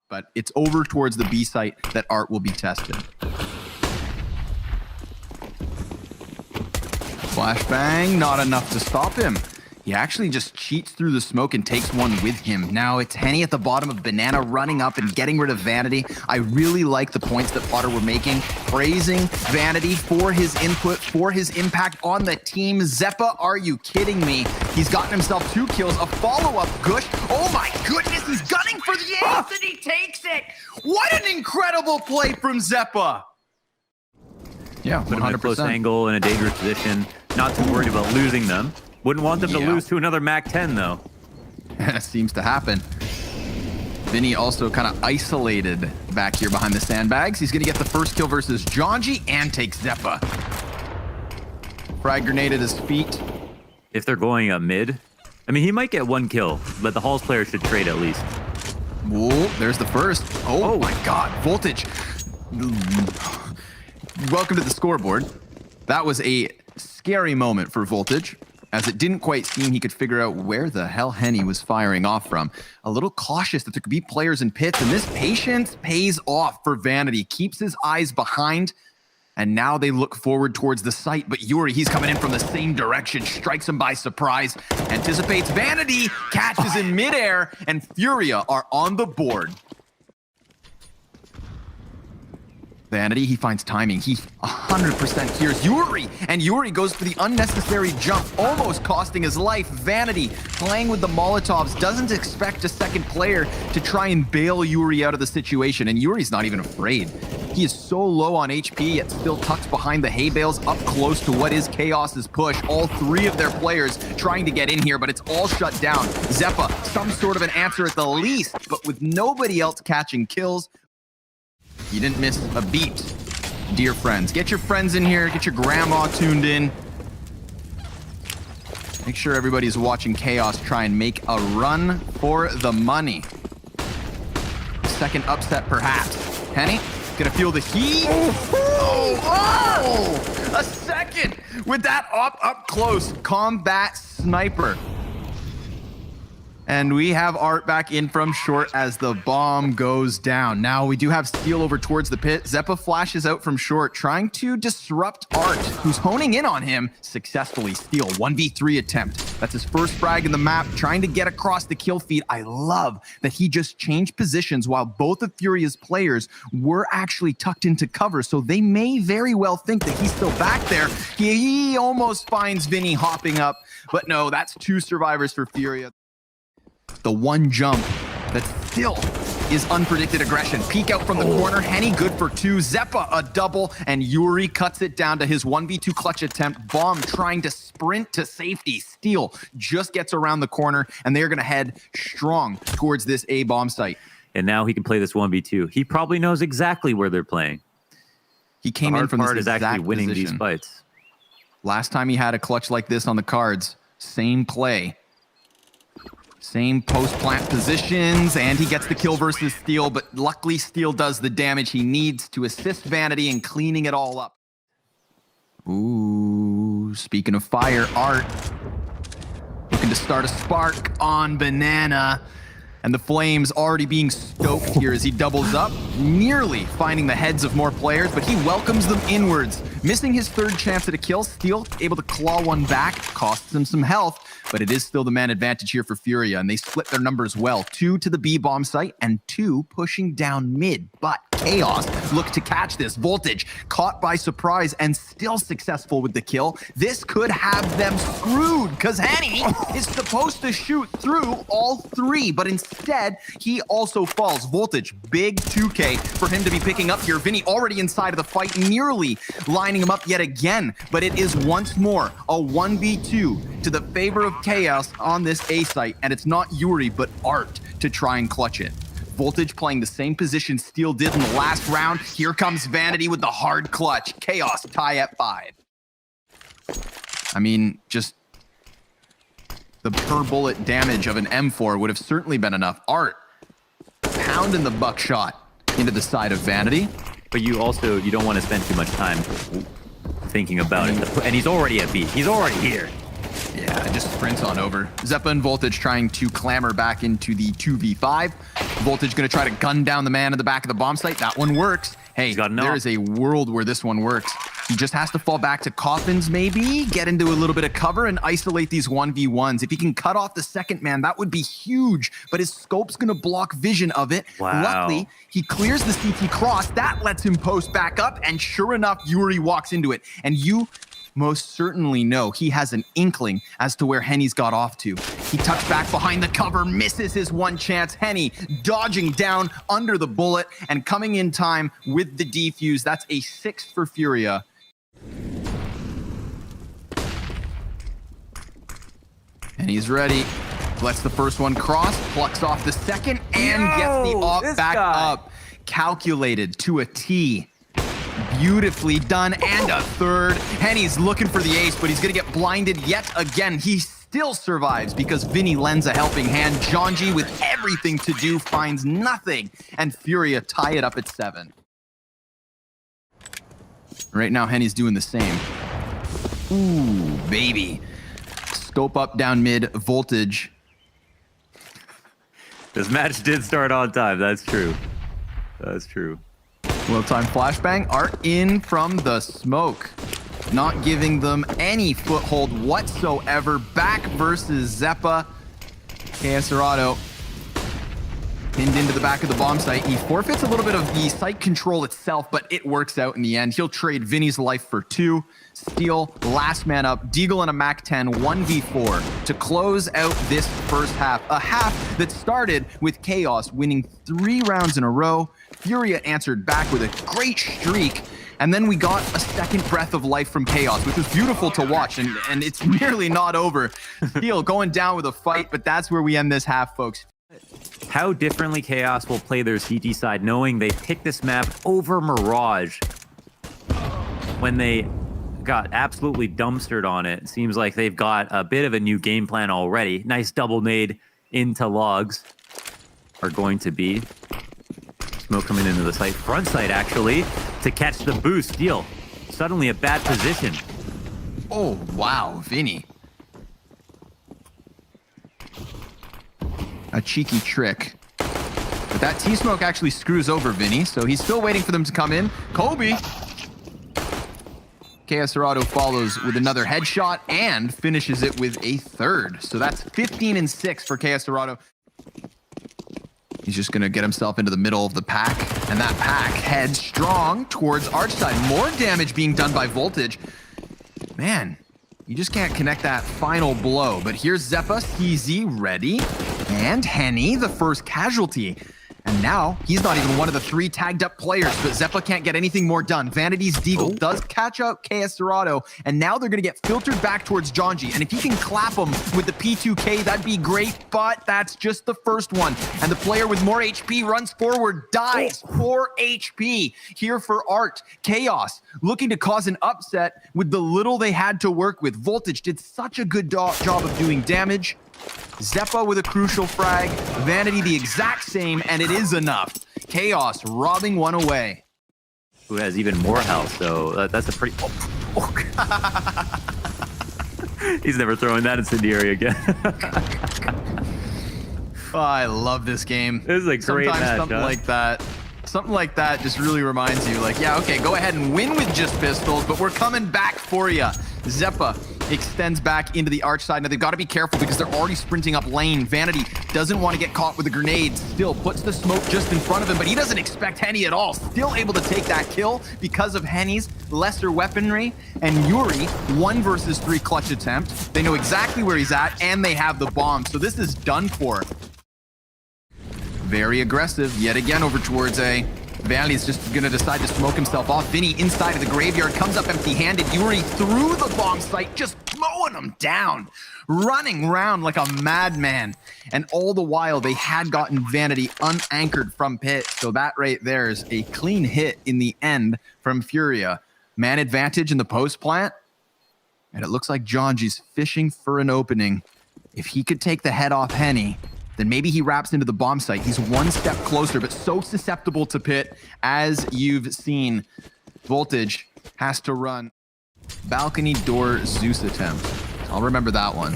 but it's over towards the B site that Art will be tested. Flashbang, not enough to stop him. He actually just cheats through the smoke and takes one with him. Now it's Henny at the bottom of Banana running up and getting rid of Vanity. I really like the points that Potter were making, praising Vanity for his input, for his impact on the team. Zeppa, are you kidding me? He's gotten himself 2 kills, a follow-up Gush. Oh my goodness, he's gunning for the ace and he takes it. What an incredible play from Zeppa. Yeah, 100%. A close angle in a dangerous position. Not too worried about losing them. Wouldn't want them to lose to another Mac 10, though. Seems to happen. Vinny also kind of isolated back here behind the sandbags. He's going to get the first kill versus Jonji and take Zeppa. Frag grenade at his feet. If they're going up mid, I mean, he might get 1 kill, but the Halls player should trade at least. Whoa, there's the first. Oh my God, Voltage. Welcome to the scoreboard. That was a scary moment for Voltage, as it didn't quite seem he could figure out where the hell Henny was firing off from. A little cautious that there could be players in pits, and this patience pays off for Vanity. Keeps his eyes behind, and now they look forward towards the site, but Yuri, he's coming in from the same direction, strikes him by surprise, anticipates Vanity, catches in midair, and Furia are on the board. Vanity, he finds timing. He 100% hears Yuri, and Yuri goes for the unnecessary jump, almost costing his life. Vanity, playing with the Molotovs, doesn't expect a second player to try and bail Yuri out of the situation, and Yuri's not even afraid. He is so low on HP, yet still tucks behind the hay bales, up close to what is Chaos's push. All 3 of their players trying to get in here, but it's all shut down. Zeppa, some sort of an answer at the least, but with nobody else catching kills, you didn't miss a beat, dear friends. Get your friends in here, get your grandma tuned in. Make sure everybody's watching Chaos try and make a run for the money. Second upset, perhaps. Henny, gonna feel the heat. Oh, a second with that up close combat sniper. And we have Art back in from short as the bomb goes down. Now we do have Steel over towards the pit. Zeppa flashes out from short, trying to disrupt Art, who's honing in on him successfully. Steel, 1v3 attempt. That's his first frag in the map, trying to get across the kill feed. I love that he just changed positions while both of Furia's players were actually tucked into cover, so they may very well think that he's still back there. He almost finds Vinny hopping up, but no, that's 2 survivors for Furia. The one jump that still is unpredicted aggression. Peek out from the corner. Henny good for 2. Zeppa a double, and Yuri cuts it down to his 1v2 clutch attempt. Bomb trying to sprint to safety. Steel just gets around the corner, and they're going to head strong towards this A bomb site. And now he can play this 1v2. He probably knows exactly where they're playing. He came in from this exact actually winning position. These fights. Last time he had a clutch like this on the cards, same play. Same post-plant positions, and he gets the kill versus Steel, but luckily Steel does the damage he needs to assist Vanity in cleaning it all up. Ooh, speaking of fire, Art looking to start a spark on Banana, and the flames already being stoked here as he doubles up, nearly finding the heads of more players, but he welcomes them inwards. Missing his 3rd chance at a kill, Steel able to claw one back, costs him some health, but it is still the man advantage here for Furia, and they split their numbers well. 2 to the B bomb site and 2 pushing down mid, but Chaos look to catch this. Voltage caught by surprise and still successful with the kill. This could have them screwed, because Henny is supposed to shoot through all 3, but instead he also falls. Voltage, big 2K for him to be picking up here. Vinny already inside of the fight, nearly lining him up yet again, but it is once more a 1v2 to the favor of Chaos on this A site, and it's not Yuri but Art to try and clutch it. Voltage playing the same position Steel did in the last round. Here comes Vanity with the hard clutch. Chaos tie at 5. I mean, just the per bullet damage of an M4 would have certainly been enough. Art pounding the buckshot into the side of Vanity. But you don't want to spend too much time thinking about it. And he's already at B. He's already here. Yeah, it just sprints on over. Zeppa and Voltage trying to clamber back into the 2v5. Voltage gonna try to gun down the man in the back of the bomb site. That one works. Hey, there is a world where this one works. He just has to fall back to coffins, maybe, get into a little bit of cover and isolate these 1v1s. If he can cut off the second man, that would be huge, but his scope's gonna block vision of it. Wow. Luckily, he clears the CT cross. That lets him post back up, and sure enough, Yuri walks into it. And you most certainly know he has an inkling as to where Henny's got off to. He tucks back behind the cover, misses his one chance. Henny dodging down under the bullet and coming in time with the defuse. That's a 6 for FURIA. And he's ready. Lets the first one cross, plucks off the second, and gets the AWP back up. Calculated to a T. Beautifully done, and a third. Henny's looking for the ace, but he's gonna get blinded yet again. He still survives because Vinny lends a helping hand. Jonji, with everything to do, finds nothing, and FURIA tie it up at 7. Right now, Henny's doing the same. Ooh, baby. Scope up down mid, Voltage. This match did start on time. That's true. That's true. Well-timed flashbang. Art in from the smoke. Not giving them any foothold whatsoever. Back versus Zeppa. Serato pinned into the back of the bomb site. He forfeits a little bit of the site control itself, but it works out in the end. He'll trade Vinny's life for 2. Steal, last man up. Deagle and a MAC-10, 1v4 to close out this first half. A half that started with Chaos winning 3 rounds in a row. FURIA answered back with a great streak. And then we got a second breath of life from Chaos, which was beautiful to watch. And it's nearly not over. Steal going down with a fight, but that's where we end this half, folks. How differently Chaos will play their CT side, knowing they picked this map over Mirage when they got absolutely dumpstered on it. Seems like they've got a bit of a new game plan already. Nice double nade into logs are going to be. Smoke coming into the site, front side actually, to catch the boost. Deal. Suddenly a bad position. Oh, wow, Vinny. A cheeky trick. But that T-Smoke actually screws over Vinny, so he's still waiting for them to come in. Kobe! Serato follows with another headshot and finishes it with a third. So that's 15 and 6 for Serato. He's just gonna get himself into the middle of the pack, and that pack heads strong towards Archside. More damage being done by Voltage. Man, you just can't connect that final blow. But here's Zeppa, CZ ready, and Henny, the first casualty. And now, he's not even one of the 3 tagged up players, but Zeppa can't get anything more done. Vanity's Deagle does catch out Serato, and now they're gonna get filtered back towards Jonji. And if he can clap him with the P2K, that'd be great, but that's just the first one. And the player with more HP runs forward, dies. 4 HP here for Art. Chaos looking to cause an upset with the little they had to work with. Voltage did such a good job of doing damage. Zeppa with a crucial frag, Vanity the exact same, and it is enough. Chaos robbing one away. Who has even more health, so that's a pretty... He's never throwing that incendiary again. Oh, I love this game. This is a great match, Something like that just really reminds you, like, yeah, okay, go ahead and win with just pistols, but we're coming back for you. Zeppa extends back into the arch side. Now they've got to be careful because they're already sprinting up lane. Vanity doesn't want to get caught with a grenade. Still puts the smoke just in front of him, but he doesn't expect Henny at all. Still able to take that kill because of Henny's lesser weaponry. And Yuri, 1 versus 3 clutch attempt. They know exactly where he's at, and they have the bomb. So this is done for. Very aggressive yet again over towards A. Vanity's just gonna decide to smoke himself off. Vinny inside of the graveyard comes up empty-handed. Yuri through the bomb site, just mowing him down, running around like a madman. And all the while, they had gotten Vanity unanchored from pit. So that right there is a clean hit in the end from FURIA. Man advantage in the post plant. And it looks like Jonji's fishing for an opening. If he could take the head off Henny, then maybe he wraps into the bomb site. He's 1 step closer, but so susceptible to pit, as you've seen. Voltage has to run. Balcony door Zeus attempt. I'll remember that one.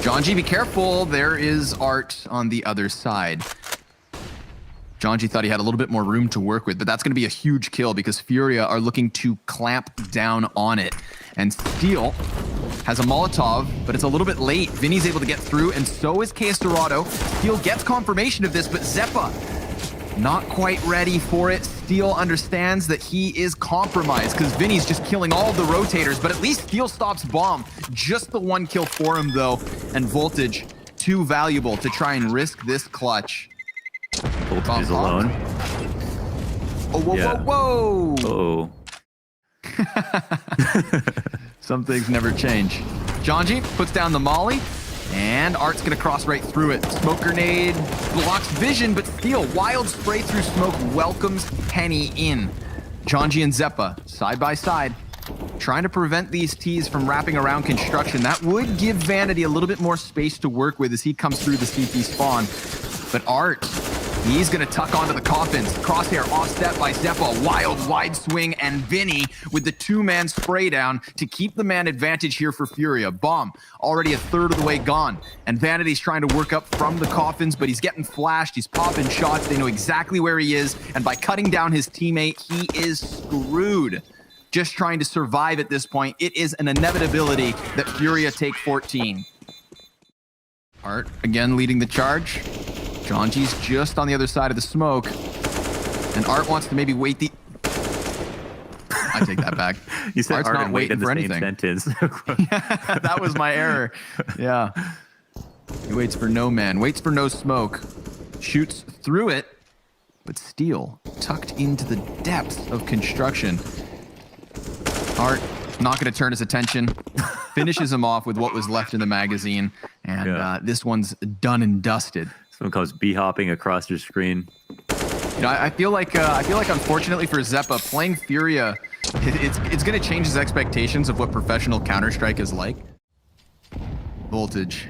Jonji, be careful. There is Art on the other side. Jonji thought he had a little bit more room to work with, but that's going to be a huge kill because Furia are looking to clamp down on it. And Steel has a Molotov, but it's a little bit late. Vinny's able to get through, and so is KS Dorado. Steel gets confirmation of this, but Zeppa not quite ready for it. Steel understands that he is compromised because Vinny's just killing all the rotators, but at least Steel stops Bomb. Just the one kill for him, though, and Voltage too valuable to try and risk this clutch. Voltage is alone. Oh, whoa, Yeah. whoa, whoa! Oh. Some things never change. Jonji puts down the molly, and Art's gonna cross right through it. Smoke grenade blocks vision, but Steel, wild spray through smoke, welcomes Henny in. Jonji and Zeppa, side by side, trying to prevent these T's from wrapping around construction. That would give Vanity a little bit more space to work with as he comes through the CT spawn. But Art, he's going to tuck onto the coffins. Crosshair offset by Zeppa. Wild wide swing, and Vinny with the two-man spray down to keep the man advantage here for Furia. Bomb already a third of the way gone. And Vanity's trying to work up from the coffins, but he's getting flashed. He's popping shots. They know exactly where he is. And by cutting down his teammate, he is screwed. Just trying to survive at this point. It is an inevitability that Furia take 14. Art again leading the charge. Jonji's just on the other side of the smoke. And Art wants to maybe wait the... I take that back. You said Art's Art not and wait waiting in the for same anything. sentence. Yeah, that was my error. Yeah. He waits for no man, waits for no smoke, shoots through it, but Steel tucked into the depths of construction. Art not going to turn his attention, finishes him off with what was left in the magazine, and this one's done and dusted. Someone comes b-hopping across your screen. You know, I feel like unfortunately for Zeppa, playing Furia, it's going to change his expectations of what professional Counter-Strike is like. Voltage,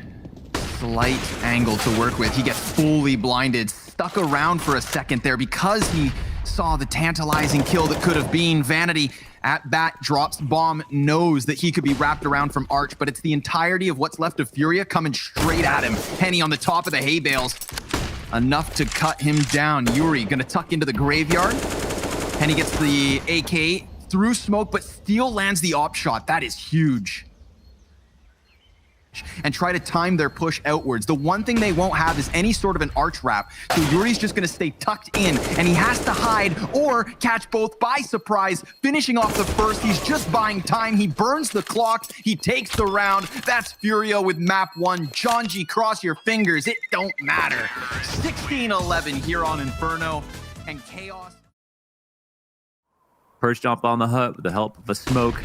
slight angle to work with. He gets fully blinded, stuck around for a second there because he saw the tantalizing kill that could have been. Vanity at bat drops Bomb, knows that he could be wrapped around from Arch, but it's the entirety of what's left of Furia coming straight at him. Henny on the top of the hay bales. Enough to cut him down. Yuri gonna tuck into the graveyard. Henny gets the AK through smoke, but Steel lands the op shot. That is huge. And try to time their push outwards. The one thing they won't have is any sort of an arch wrap. So Yuri's just going to stay tucked in, and he has to hide or catch both by surprise. Finishing off the first, he's just buying time. He burns the clock. He takes the round. That's Furia with map 1. Jonji, cross your fingers. It don't matter. 16-11 here on Inferno, and Chaos. Perch jump on the hut with the help of a smoke.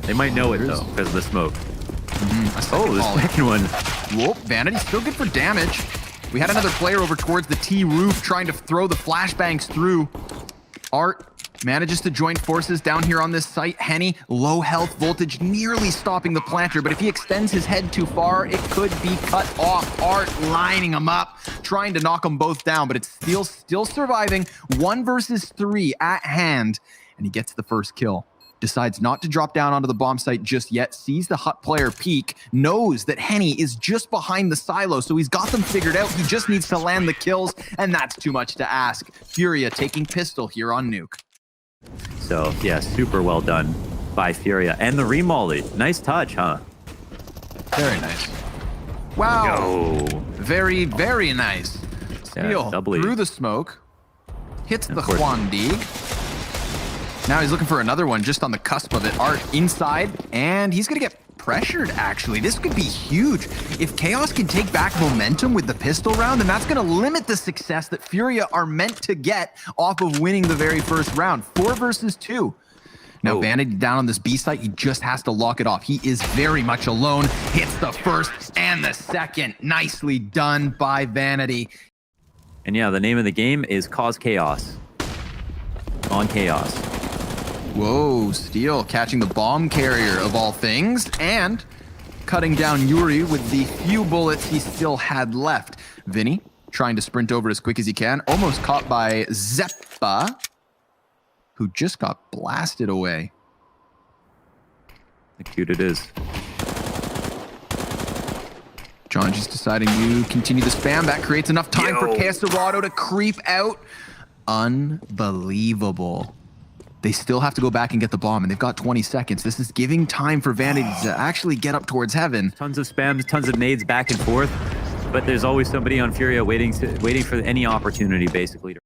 They might know it, though, because of the smoke. Oh, the second one. Whoop, Vanity still good for damage. We had another player over towards the T roof trying to throw the flashbangs through. Art manages to join forces down here on this site. Henny, low health, Voltage nearly stopping the planter, but if he extends his head too far, it could be cut off. Art lining them up, trying to knock them both down, but it's still surviving. 1 versus 3 at hand, and he gets the first kill. Decides not to drop down onto the bomb site just yet, sees the hut player peek, knows that Henny is just behind the silo, so he's got them figured out. He just needs to land the kills, and that's too much to ask. Furia taking pistol here on Nuke. So, yeah, super well done by Furia. And the remolly. Nice touch, huh? Very nice. Wow. Go. Very, very nice. Steel through the smoke. Hits the Juan Dig. Now he's looking for another one just on the cusp of it. Art inside, and he's going to get pressured, actually. This could be huge. If Chaos can take back momentum with the pistol round, then that's going to limit the success that Furia are meant to get off of winning the very first round. 4 versus 2. Now, Vanity down on this B site, he just has to lock it off. He is very much alone. Hits the first and the second. Nicely done by Vanity. And yeah, the name of the game is Cause Chaos. On Chaos. Whoa, Steel catching the bomb carrier of all things and cutting down Yuri with the few bullets he still had left. Vinny trying to sprint over as quick as he can, almost caught by Zeppa, who just got blasted away. How cute it is. Jonji's deciding to continue the spam. That creates enough time for Casarado to creep out. Unbelievable. They still have to go back and get the bomb, and they've got 20 seconds. This is giving time for Vanity to actually get up towards heaven. Tons of spams, tons of nades back and forth, but there's always somebody on Furia waiting for any opportunity, basically.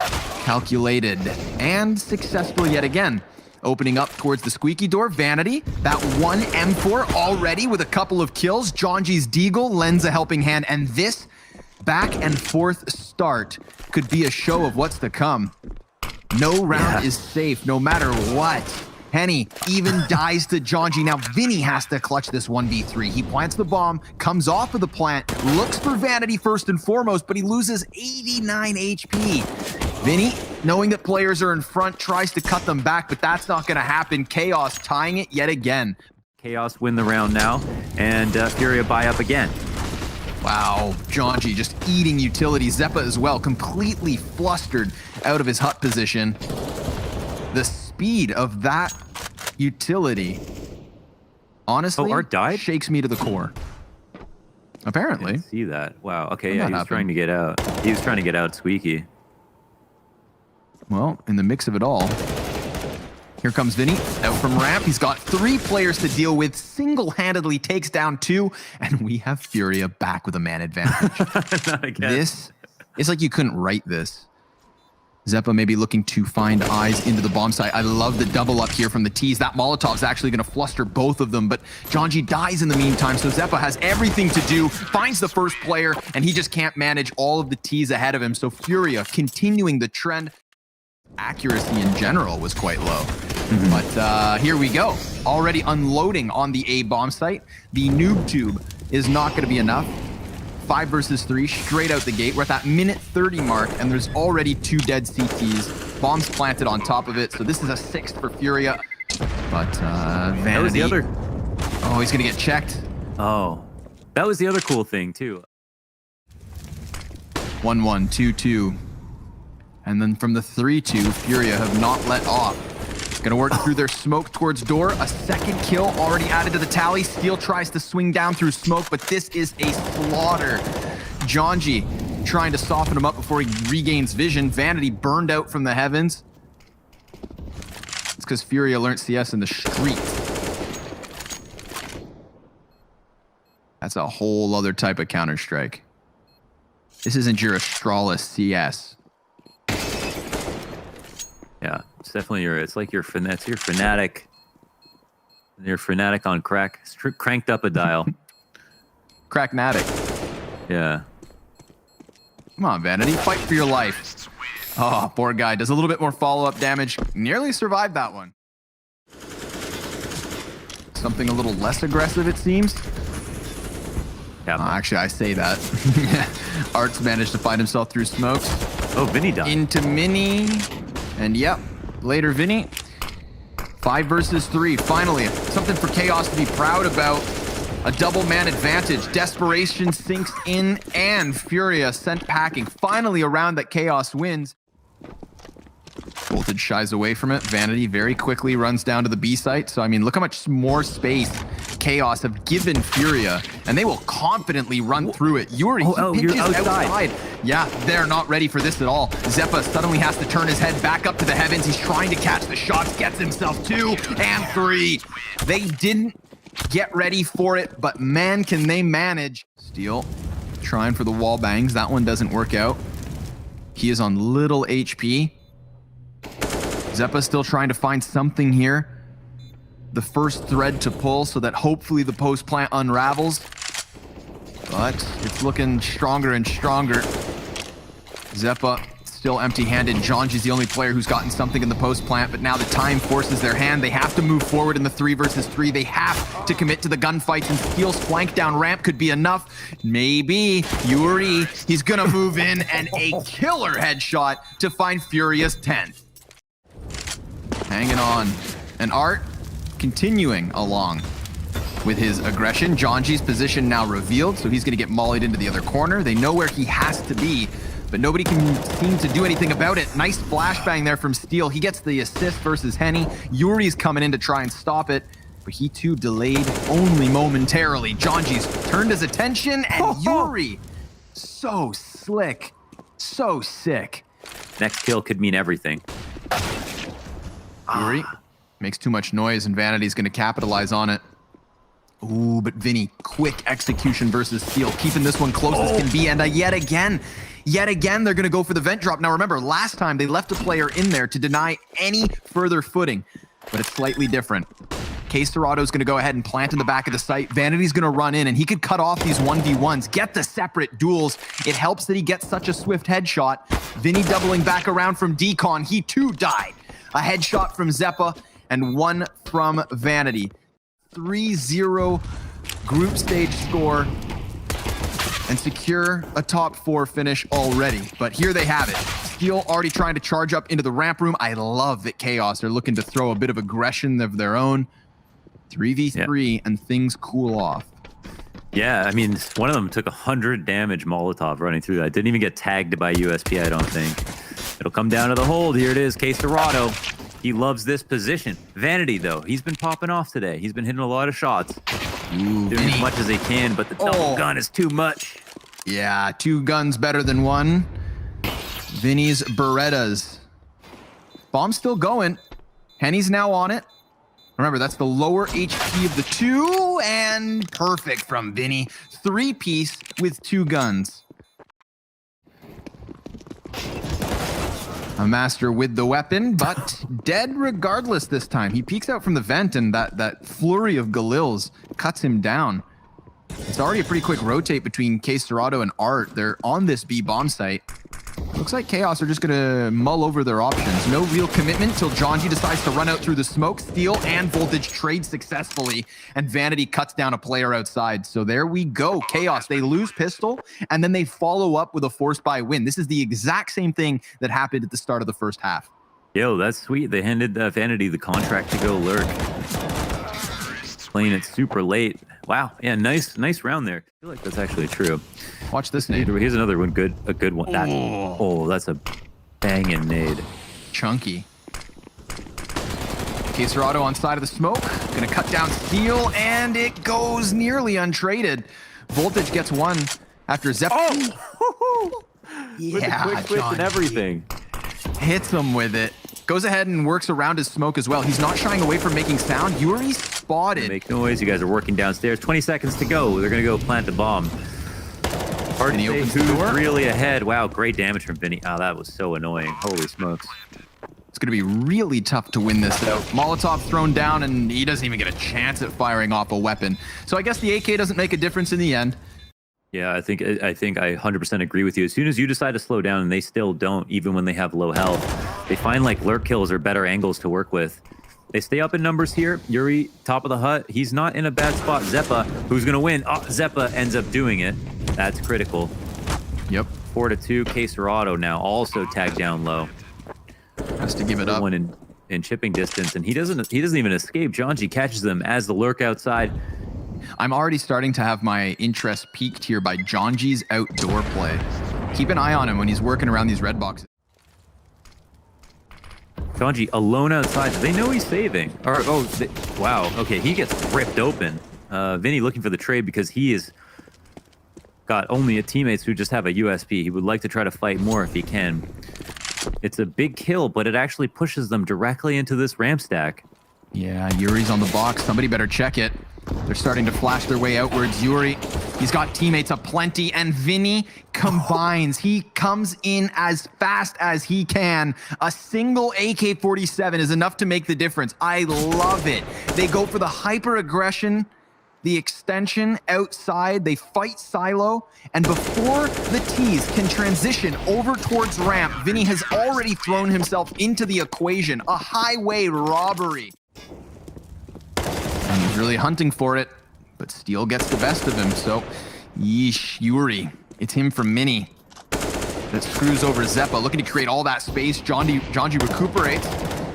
Calculated and successful yet again. Opening up towards the squeaky door, Vanity. That one M4 already with a couple of kills. Jonji's Deagle lends a helping hand, and this back and forth start could be a show of what's to come. No round is safe, no matter what. Henny even dies to Jonji. Now Vinny has to clutch this 1v3. He plants the bomb, comes off of the plant, looks for Vanity first and foremost, but he loses 89 HP. Vinny, knowing that players are in front, tries to cut them back, but that's not going to happen. Chaos tying it yet again. Chaos win the round now, and Furia buy up again. Wow, Jonji just eating utility. Zeppa as well, completely flustered out of his hut position. The speed of that utility, honestly, Art died? Shakes me to the core. Apparently. Didn't see that. Wow. Okay, yeah, he was trying to get out. He was trying to get out Squeaky. Well, in the mix of it all, here comes Vinny, out from ramp. He's got 3 players to deal with, single-handedly takes down 2, and we have Furia back with a man advantage. This is like you couldn't write this. Zeppa may be looking to find eyes into the bomb site. I love the double up here from the T's. That Molotov's actually going to fluster both of them, but Jonji dies in the meantime, so Zeppa has everything to do, finds the first player, and he just can't manage all of the T's ahead of him. So Furia continuing the trend. Accuracy in general was quite low. But here we go. Already unloading on the A bomb site. The noob tube is not going to be enough. 5 versus 3 straight out the gate. We're at that minute 30 mark, and there's already 2 dead CTs. Bombs planted on top of it, so this is a 6th for Furia. But Vanity... That was the other... Oh, he's going to get checked. Oh. That was the other cool thing, too. 1-1, 2-2. And then from the 3-2, Furia have not let off. Gonna work through their smoke towards door. A second kill already added to the tally. Steel tries to swing down through smoke, but this is a slaughter. Jonji trying to soften him up before he regains vision. Vanity burned out from the heavens. It's because Furia learned CS in the street. That's a whole other type of Counter-Strike. This isn't your Astralis CS. Yeah, it's definitely it's like your fanatic. Your fanatic on crack. It's cranked up a dial. Crackmatic. Yeah. Come on, Vanity, fight for your life. Oh, poor guy. Does a little bit more follow-up damage. Nearly survived that one. Something a little less aggressive, it seems. Yeah. Actually, I say that. Art's managed to find himself through smokes. Oh, Vinny died. Into Mini. And yep, later Vinny. 5 versus 3, finally. Something for Chaos to be proud about. A double man advantage. Desperation sinks in, and Furia sent packing. Finally a round that Chaos wins. Voltage shies away from it. Vanity very quickly runs down to the B site. So, I mean, look how much more space Chaos have given Furia, and they will confidently run through it. Yuri, you're outside. Yeah, they're not ready for this at all. Zeppa suddenly has to turn his head back up to the heavens. He's trying to catch the shots, gets himself 2 and 3. They didn't get ready for it, but man, can they manage. Steel trying for the wall bangs. That one doesn't work out. He is on little HP. Zeppa still trying to find something here. The first thread to pull so that hopefully the post plant unravels. But it's looking stronger and stronger. Zeppa still empty-handed. Jonji's the only player who's gotten something in the post plant, but now the time forces their hand. They have to move forward in the 3 versus 3. They have to commit to the gunfights, and Steel's flank down ramp could be enough. Maybe. Yuri, he's gonna move in, and a killer headshot to find Furia's 10th. Hanging on. And Art continuing along with his aggression. Jonji's position now revealed, so he's going to get mollied into the other corner. They know where he has to be, but nobody can seem to do anything about it. Nice flashbang there from Steel. He gets the assist versus Henny. Yuri's coming in to try and stop it. but he too delayed only momentarily. Jonji's turned his attention, and Yuri, so slick, so sick. Next kill could mean everything. Yuri makes too much noise, and Vanity's going to capitalize on it. Ooh, but Vinny, quick execution versus Steel, keeping this one close as can be, and yet again, they're going to go for the vent drop. Now remember, last time they left a player in there to deny any further footing, but it's slightly different. K-Serato's going to go ahead and plant in the back of the site. Vanity's going to run in, and he could cut off these 1v1s, get the separate duels. It helps that he gets such a swift headshot. Vinny doubling back around from Decon. He too died. A headshot from Zeppa and one from Vanity. 3-0 group stage score and secure a top 4 finish already. But here they have it. Steel already trying to charge up into the ramp room. I love that Chaos are looking to throw a bit of aggression of their own. 3v3 and things cool off. Yeah, I mean, one of them took 100 damage Molotov running through that. Didn't even get tagged by USP, I don't think. It'll come down to the hold. Here it is, K-Serato. He loves this position. Vanity, though, he's been popping off today. He's been hitting a lot of shots. Doing as much as he can, but the double gun is too much. Yeah, 2 guns better than 1. Vinny's Berettas. Bomb's still going. Henny's now on it. Remember, that's the lower HP of the 2, and perfect from Vinny. 3-piece with 2 guns. A master with the weapon, but dead regardless this time. He peeks out from the vent, and that flurry of Galils cuts him down. It's already a pretty quick rotate between K-Serato and Art. They're on this B bomb site. Looks like Chaos are just going to mull over their options. No real commitment till Jonji decides to run out through the smoke. Steel and Voltage trade successfully, and Vanity cuts down a player outside. So there we go. Chaos, they lose pistol, and then they follow up with a forced buy win. This is the exact same thing that happened at the start of the first half. Yo, that's sweet. They handed Vanity the contract to go lurk. Playing it super late. Wow. Yeah, nice round there. I feel like that's actually true. Watch this nade. Here's another one. A good one. That's a banging nade. Chunky. K-Serato on side of the smoke. Gonna cut down Steel, and it goes nearly untraded. Voltage gets one after Zep. Yeah, with the quick switch and everything. Hits him with it. Goes ahead and works around his smoke as well. He's not shying away from making sound. Yuri spotted. Make noise. You guys are working downstairs. 20 seconds to go. They're going to go plant a bomb. Hard to say who's really ahead. Wow, great damage from Vinny. Oh, that was so annoying. Holy smokes. It's going to be really tough to win this, though. Molotov thrown down, and he doesn't even get a chance at firing off a weapon. So I guess the AK doesn't make a difference in the end. Yeah, I think I 100% agree with you. As soon as you decide to slow down, and they still don't, even when they have low health, they find like lurk kills or better angles to work with. They stay up in numbers here. Yuri, top of the hut. He's not in a bad spot. Zeppa, who's going to win? Oh, Zeppa ends up doing it. That's critical. Yep. 4-2. K-Serato now also tagged down low. Has to give it up. One in chipping distance, and he doesn't even escape. Jonji catches them as the lurk outside. I'm already starting to have my interest piqued here by Jonji's outdoor play. Keep an eye on him when he's working around these red boxes. Jonji alone outside. Do they know he's saving? Or wow. Okay, he gets ripped open. Vinny looking for the trade because he is got only a teammates who just have a USP. He would like to try to fight more if he can. It's a big kill, but it actually pushes them directly into this ramp stack. Yeah, Yuri's on the box. Somebody better check it. They're starting to flash their way outwards. Yuri, he's got teammates aplenty, and Vinny combines. He comes in as fast as he can. A single AK-47 is enough to make the difference. I love it. They go for the hyper-aggression, the extension outside. They fight Silo, and before the T's can transition over towards ramp, Vinny has already thrown himself into the equation. A highway robbery. And he's really hunting for it, but Steel gets the best of him, so yeesh, Yuri. It's him from Mini that screws over Zeppa, looking to create all that space. Jonji recuperates.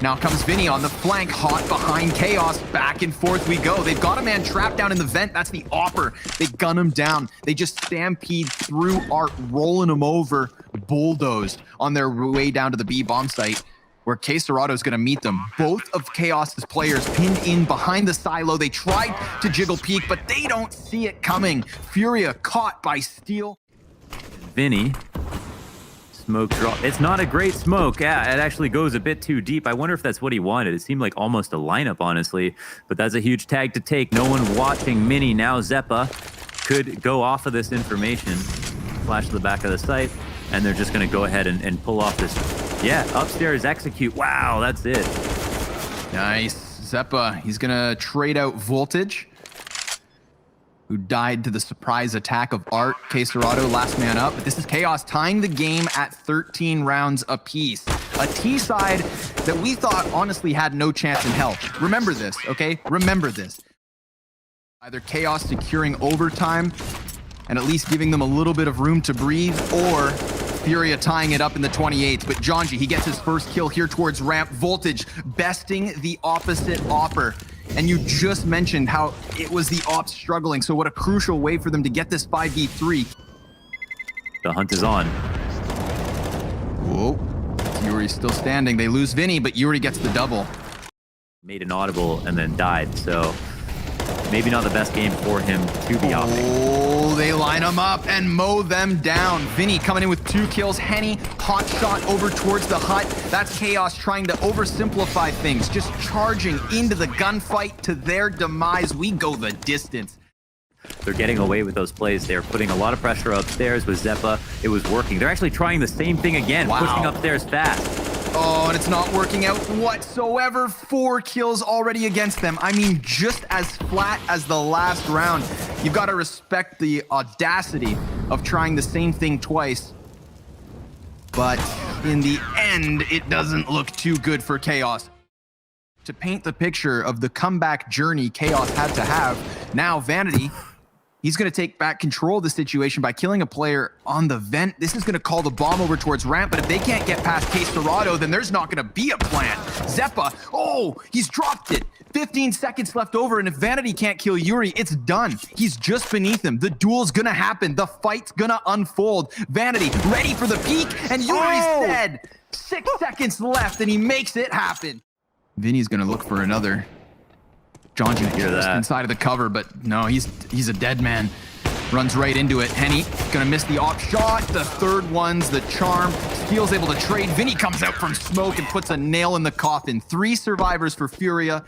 Now comes Vinny on the flank, hot behind Chaos. Back and forth we go. They've got a man trapped down in the vent. That's the Opper. They gun him down. They just stampede through Art, rolling him over, bulldozed on their way down to the B bomb site. where K Serato's gonna meet them. Both of Chaos's players pinned in behind the silo. They tried to jiggle peek, but they don't see it coming. Furia caught by Steel. Vinny. Smoke drop. It's not a great smoke. Yeah, it actually goes a bit too deep. I wonder if that's what he wanted. It seemed like almost a lineup, honestly. But that's a huge tag to take. No one watching Mini. Now Zeppa could go off of this information. Flash to the back of the site. And they're just going to go ahead and pull off this. Yeah, upstairs execute. Wow, that's it. Nice. Zeppa, he's going to trade out Voltage, who died to the surprise attack of Art. K Serato, last man up. But this is Chaos tying the game at 13 rounds apiece. A T side that we thought honestly had no chance in hell. Remember this, okay? Remember this. Either Chaos securing overtime and at least giving them a little bit of room to breathe, or Furia tying it up in the 28th. But Jonji, he gets his first kill here towards ramp. Voltage besting the opposite Opper. And you just mentioned how it was the ops struggling, so what a crucial way for them to get this 5v3. The hunt is on. Whoa. Yuri's still standing. They lose Vinny, but Yuri gets the double. Made an audible and then died, so maybe not the best game for him to be opting. Oh, they line them up and mow them down. Vinny coming in with 2 kills. Henny, hot shot over towards the hut. That's Chaos trying to oversimplify things, just charging into the gunfight to their demise. We go the distance. They're getting away with those plays. They're putting a lot of pressure upstairs with Zeppa. It was working. They're actually trying the same thing again, pushing upstairs fast. Oh, and it's not working out whatsoever. 4 kills already against them. I mean, just as flat as the last round. You've got to respect the audacity of trying the same thing twice. But in the end, it doesn't look too good for Chaos. To paint the picture of the comeback journey Chaos had to have, now Vanity, he's going to take back control of the situation by killing a player on the vent. This is going to call the bomb over towards ramp, but if they can't get past K Serato, then there's not going to be a plan. Zeppa, oh, he's dropped it. 15 seconds left over, and if Vanity can't kill Yuri, it's done. He's just beneath him. The duel's going to happen. The fight's going to unfold. Vanity ready for the peak, and Yuri's dead. 6 seconds left, and he makes it happen. Vinny's going to look for another. Jonji just inside of the cover, but no, he's a dead man. Runs right into it. Henny gonna miss the op shot. The third one's the charm. Steel's able to trade. Vinny comes out from smoke and puts a nail in the coffin. 3 survivors for Furia.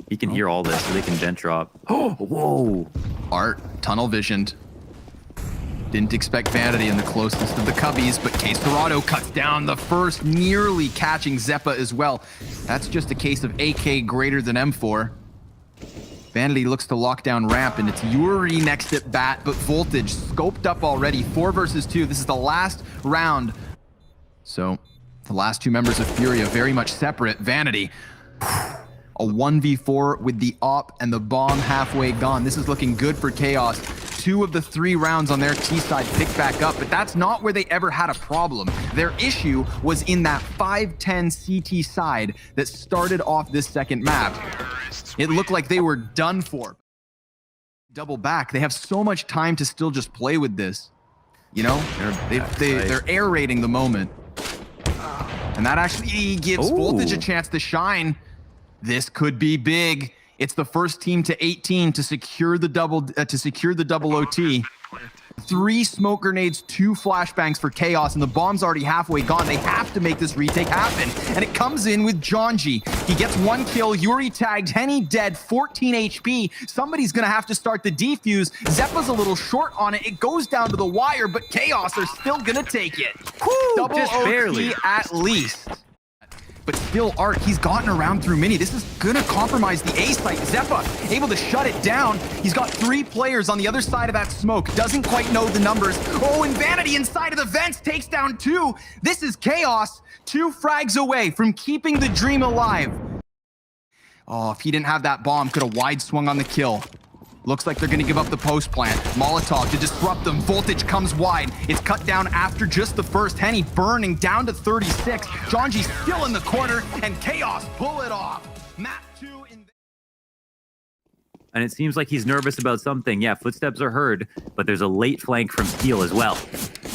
He can hear all this, so they can vent drop. Oh, whoa. Art, tunnel visioned. Didn't expect Vanity in the closest of the cubbies, but K Serato cuts down the first, nearly catching Zeppa as well. That's just a case of AK greater than M4. Vanity looks to lock down ramp, and it's Yuri next at bat, but Voltage scoped up already. 4 versus 2. This is the last round. So the last 2 members of Furia very much separate. Vanity, a 1v4 with the op and the bomb halfway gone. This is looking good for Chaos. 2 of the 3 rounds on their T side picked back up, but that's not where they ever had a problem. Their issue was in that 5-10 CT side that started off this second map. It looked like they were done for. Double back. They have so much time to still just play with this. You know, they're aerating the moment. And that actually gives Voltage a chance to shine. This could be big. It's the first team to 18 to secure the double OT. 3 smoke grenades, 2 flashbangs for Chaos, and the bomb's already halfway gone. They have to make this retake happen. And it comes in with Jonji. He gets 1 kill. Yuri tagged. Henny dead. 14 HP. Somebody's going to have to start the defuse. Zeppa's a little short on it. It goes down to the wire, but Chaos are still going to take it. Woo, double just OT barely. at least. But still, Art, he's gotten around through Mini. This is gonna compromise the A site. Zeppa able to shut it down. He's got 3 players on the other side of that smoke. Doesn't quite know the numbers. Oh, and Vanity inside of the vents takes down 2. This is Chaos. 2 frags away from keeping the dream alive. Oh, if he didn't have that bomb, could have wide swung on the kill. Looks like they're going to give up the post plant. Molotov to disrupt them. Voltage comes wide. It's cut down after just the first. Henny burning down to 36. Jonji still in the corner, and Chaos pull it off. Map 2 in... And it seems like he's nervous about something. Yeah, footsteps are heard, but there's a late flank from Steel as well.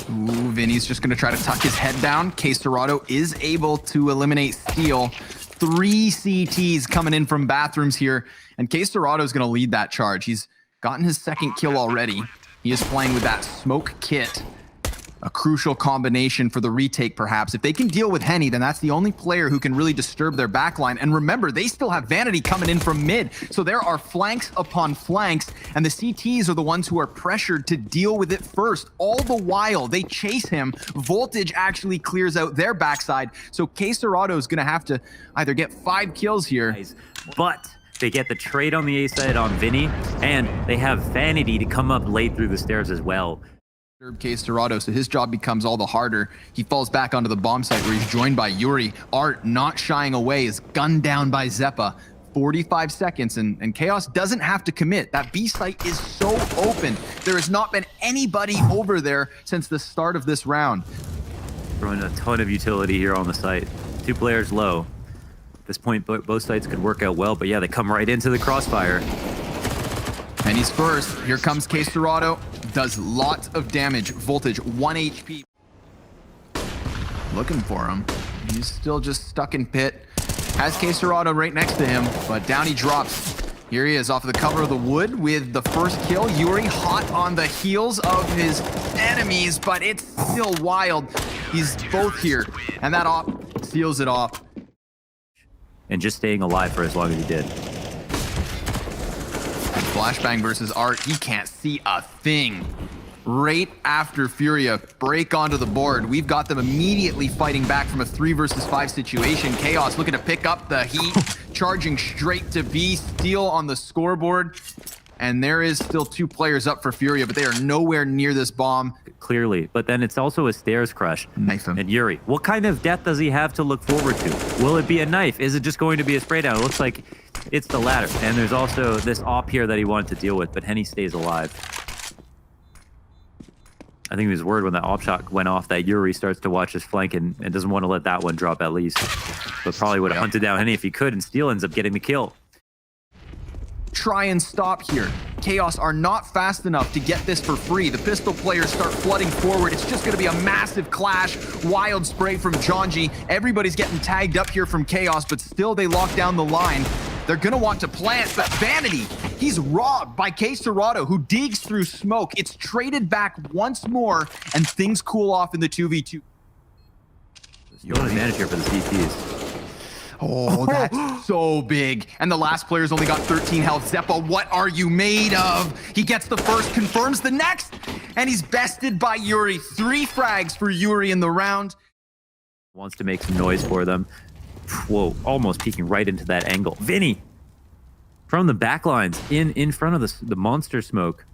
Ooh, Vinny's just going to try to tuck his head down. K Serrato is able to eliminate Steel. 3 CTs coming in from bathrooms here, and K Serrato is going to lead that charge. He's gotten his 2nd kill already. He is playing with that smoke kit. A crucial combination for the retake, perhaps. If they can deal with Henny, then that's the only player who can really disturb their backline. And remember, they still have Vanity coming in from mid. So there are flanks upon flanks, and the CTs are the ones who are pressured to deal with it first. All the while, they chase him. Voltage actually clears out their backside. So K Serrato is going to have to either get 5 kills here. But they get the trade on the A side on Vinny, and they have Vanity to come up late through the stairs as well. K Serrato, so his job becomes all the harder. He falls back onto the bomb site where he's joined by Yuri. Art, not shying away, is gunned down by Zeppa. 45 seconds, and Chaos doesn't have to commit. That B site is so open. There has not been anybody over there since the start of this round. Throwing a ton of utility here on the site. 2 players low. At this point, both sites could work out well, but yeah, they come right into the crossfire. And he's first. Here comes K Serrato. Does lots of damage. Voltage, 1 HP. Looking for him. He's still just stuck in pit. Has K Serrato right next to him, but down he drops. Here he is off the cover of the wood with the first kill. Yuri hot on the heels of his enemies, but it's still wild. He's both here, and that op seals it off. And just staying alive for as long as he did. Flashbang versus Art, he can't see a thing. Right after Furia break onto the board, we've got them immediately fighting back from a 3 versus 5 situation. Chaos looking to pick up the heat, charging straight to B, Steel on the scoreboard. And there is still 2 players up for Furia, but they are nowhere near this bomb. Clearly, but then it's also a stairs crush. Knife him. And Yuri, what kind of death does he have to look forward to? Will it be a knife? Is it just going to be a spray down? It looks like it's the latter. And there's also this op here that he wanted to deal with, but Henny stays alive. I think he was worried when that op shot went off that Yuri starts to watch his flank and doesn't want to let that one drop at least. But probably would have hunted down Henny if he could, and Steel ends up getting the kill. Try and stop here. Chaos are not fast enough to get this for free. The pistol players start flooding forward. It's just going to be a massive clash. Wild spray from Jonji. Everybody's getting tagged up here from Chaos, but still they lock down the line. They're going to want to plant, but Vanity, he's robbed by K Serrato, who digs through smoke. It's traded back once more, and things cool off in the 2v2. Still an advantage here for the CTs. Oh, that's so big. And the last player's only got 13 health. Zeppa, what are you made of? He gets the first, confirms the next, and he's bested by Yuri. 3 frags for Yuri in the round. Wants to make some noise for them. Whoa, almost peeking right into that angle. Vinny, from the backlines, in front of the monster smoke.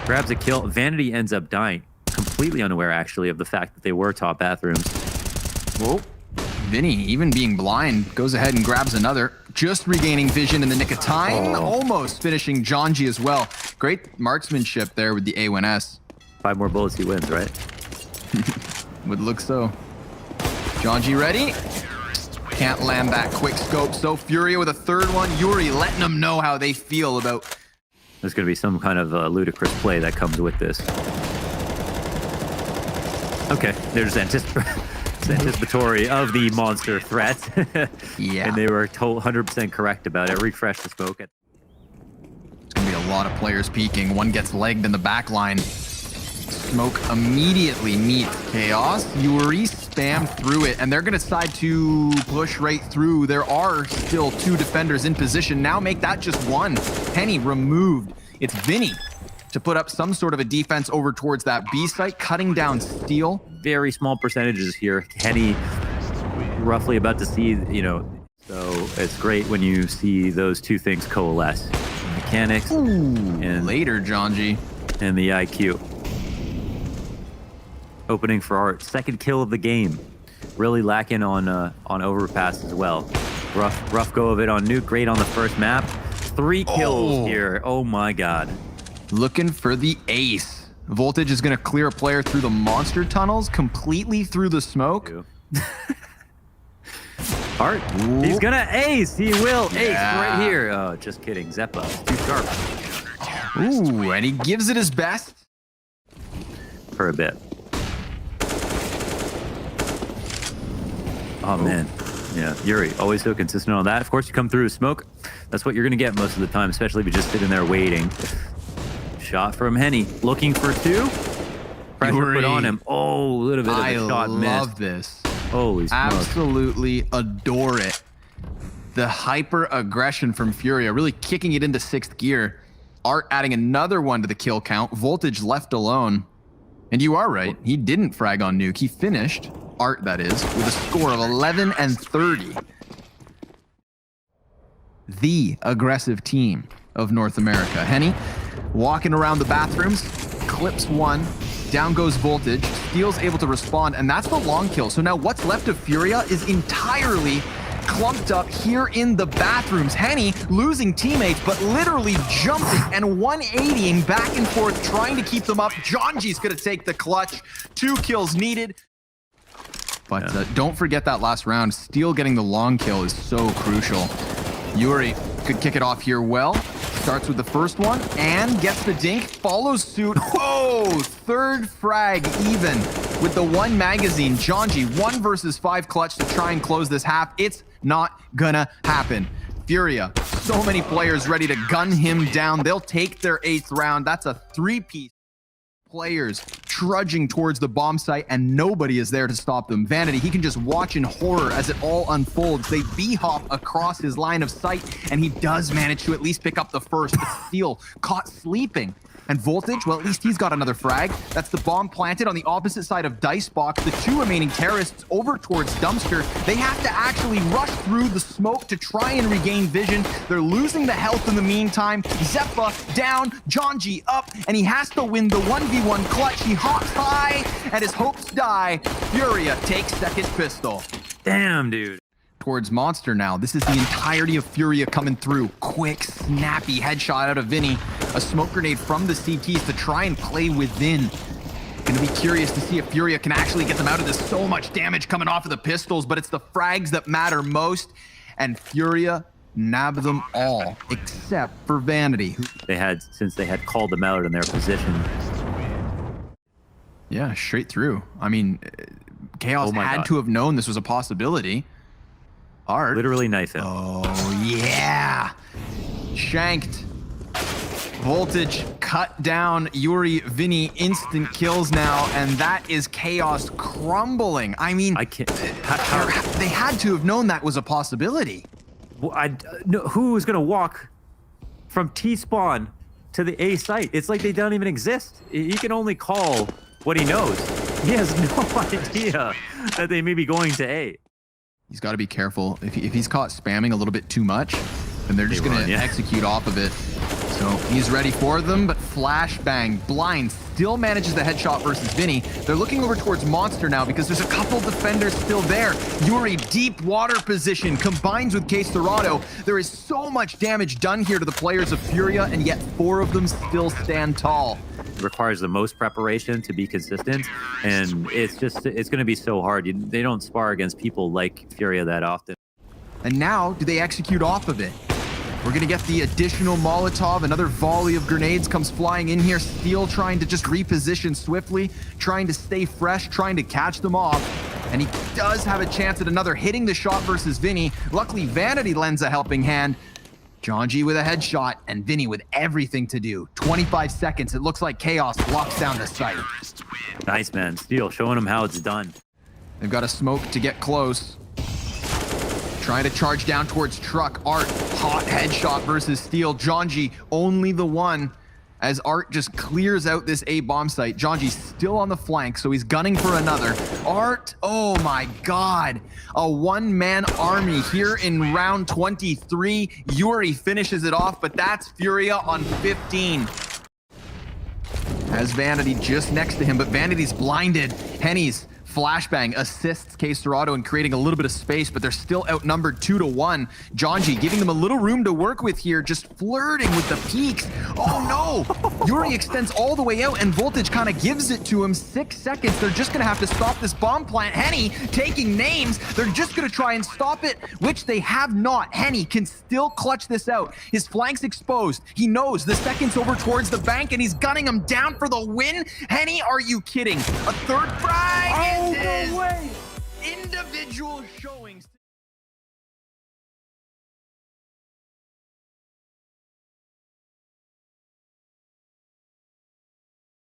Grabs a kill. Vanity ends up dying. Completely unaware, actually, of the fact that they were top bathrooms. Whoa. Vinny, even being blind, goes ahead and grabs another. Just regaining vision in the nick of time. Almost finishing Jonji as well. Great marksmanship there with the A1S. 5 more bullets, he wins, right? Would look so. Jonji ready? Can't land that quick scope. So Furia with a 3rd one. Yuri letting them know how they feel about... There's going to be some kind of ludicrous play that comes with this. Okay, there's anticipatory of the monster threat. Yeah. And they were 100% correct about it. Refresh the smoke. It's going to be a lot of players peeking. One gets legged in the back line. Smoke immediately meets Chaos. Yuri spam through it, and they're going to decide to push right through. There are still 2 defenders in position. Now make that just 1. Henny removed. It's Vinny to put up some sort of a defense over towards that B site, cutting down Steel. Very small percentages here. Henny roughly about to see, so it's great when you see those 2 things coalesce. Mechanics and later, Jonji. And the IQ. Opening for Art. 2nd kill of the game. Really lacking on overpass as well. Rough go of it on Nuke. Great on the first map. 3 kills here. Oh my god. Looking for the ace. Voltage is going to clear a player through the monster tunnels, completely through the smoke. Art, he's going to ace. He will ace right here. Oh, just kidding. Zeppa, too sharp. Ooh, and he gives it his best. For a bit. Oh, man. Yeah, Yuri, always so consistent on that. Of course, you come through smoke. That's what you're going to get most of the time, especially if you just sit in there waiting. Shot from Henny. Looking for two. Pressure Yuri. put on him. Oh, a little bit of a shot missed. I love this. Holy smoke. Absolutely adore it. The hyper aggression from FURIA, really kicking it into 6th gear. Art adding another one to the kill count. Voltage left alone. And you are right. He didn't frag on Nuke. He finished, Art that is, with a score of 11 and 30. The aggressive team of North America. Henny walking around the bathrooms, clips one. Down goes Voltage. Steel's able to respond, and that's the long kill. So now what's left of FURIA is entirely clumped up here in the bathrooms. Henny losing teammates, but literally jumping and 180ing back and forth, trying to keep them up. Jonji's gonna take the clutch. 2 kills needed. But don't forget that last round. Steel getting the long kill is so crucial. Yuri could kick it off here well. Starts with the first one and gets the dink, follows suit. Oh, 3rd frag even with the 1 magazine. Jonji, 1 versus 5 clutch to try and close this half. It's not gonna happen. FURIA, so many players ready to gun him down. They'll take their 8th round. That's a 3-piece. Players trudging towards the bomb site and nobody is there to stop them. Vanity, he can just watch in horror as it all unfolds. They b-hop across his line of sight and he does manage to at least pick up the first, but Steel caught sleeping. And Voltage, well, at least he's got another frag. That's the bomb planted on the opposite side of Dicebox. The 2 remaining terrorists over towards Dumpster. They have to actually rush through the smoke to try and regain vision. They're losing the health in the meantime. Zeppa down, Jonji up, and he has to win the 1v1 clutch. He hops high, and his hopes die. FURIA takes 2nd pistol. Damn, dude. Towards Monster now. This is the entirety of FURIA coming through. Quick, snappy headshot out of Vinny. A smoke grenade from the CTs to try and play within. Gonna be curious to see if FURIA can actually get them out of this. So much damage coming off of the pistols, but it's the frags that matter most. And FURIA nab them all, except for Vanity. Since they had called them out in their position. Yeah, straight through. I mean, Chaos had to have known this was a possibility. Art. Literally knife him. Oh, yeah. Shanked. Voltage cut down. Yuri, Vinny, instant kills now, and that is Chaos crumbling. I mean, I can't. They had to have known that was a possibility. Well, no, who is going to walk from T-spawn to the A site? It's like they don't even exist. He can only call what he knows. He has no idea that they may be going to A. He's got to be careful. If he's caught spamming a little bit too much, then they're just going to execute off of it. So he's ready for them, but flashbang, blind, still manages the headshot versus Vinny. They're looking over towards Monster now because there's a couple defenders still there. Yuri, deep water position, combines with Case Dorado. There is so much damage done here to the players of FURIA, and yet 4 of them still stand tall. It requires the most preparation to be consistent, and it's going to be so hard. They don't spar against people like FURIA that often. And now, do they execute off of it? We're going to get the additional Molotov. Another volley of grenades comes flying in here. Steel trying to just reposition swiftly, trying to stay fresh, trying to catch them off. And he does have a chance at another hitting the shot versus Vinny. Luckily, Vanity lends a helping hand. Jonji with a headshot, and Vinny with everything to do. 25 seconds. It looks like Chaos locks down the site. Nice, man. Steel showing them how it's done. They've got a smoke to get close. Trying to charge down towards Truck. Art, hot headshot versus Steel. Jonji, only the one, as Art just clears out this A bomb site. Jonji's still on the flank, so he's gunning for another. Art, oh my God. A one-man army here in round 23. Yuri finishes it off, but that's FURIA on 15. Has Vanity just next to him, but Vanity's blinded. Henny's flashbang assists Case Dorado in creating a little bit of space, but they're still outnumbered 2-1. Jonji giving them a little room to work with here, just flirting with the peaks. Oh no! Yuri extends all the way out, and Voltage kind of gives it to him. 6 seconds. They're just gonna have to stop this bomb plant. Henny taking names. They're just gonna try and stop it, which they have not. Henny can still clutch this out. His flank's exposed. He knows the second's over towards the bank, and he's gunning him down for the win. Henny, are you kidding? A third frag? Oh, no way! individual showings.